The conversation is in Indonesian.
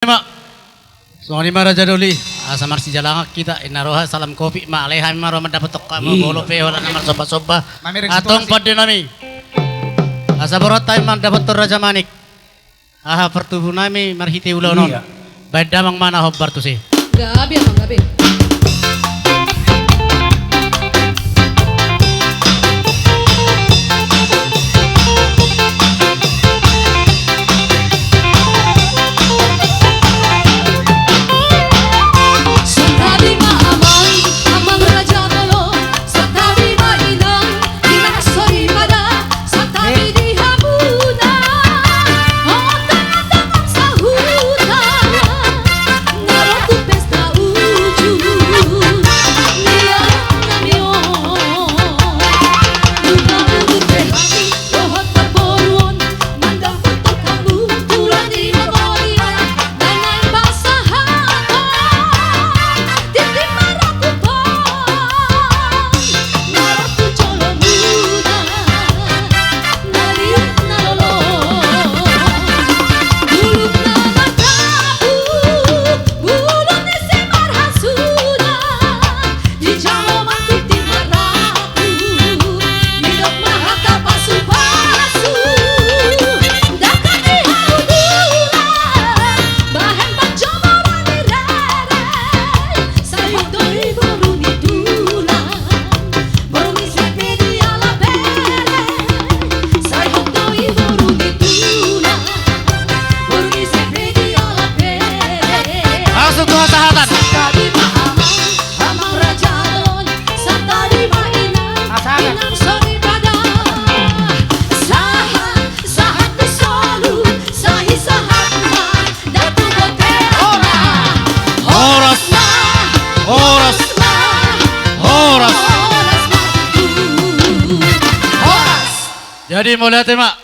Mak, soalnya mara jaduli, asa marsi jalangak kita inaroha salam kopi mak leha maro mendapat tokak mau bolo peo lan amar soba-soba atong pada nami. Asa borot tay man dapat Raja Manik. Aha pertubuh nami marhiti ulonon. Badamang mana hobbar tu sih. Gabi abang gabi. Jadi mau lihat ya mak.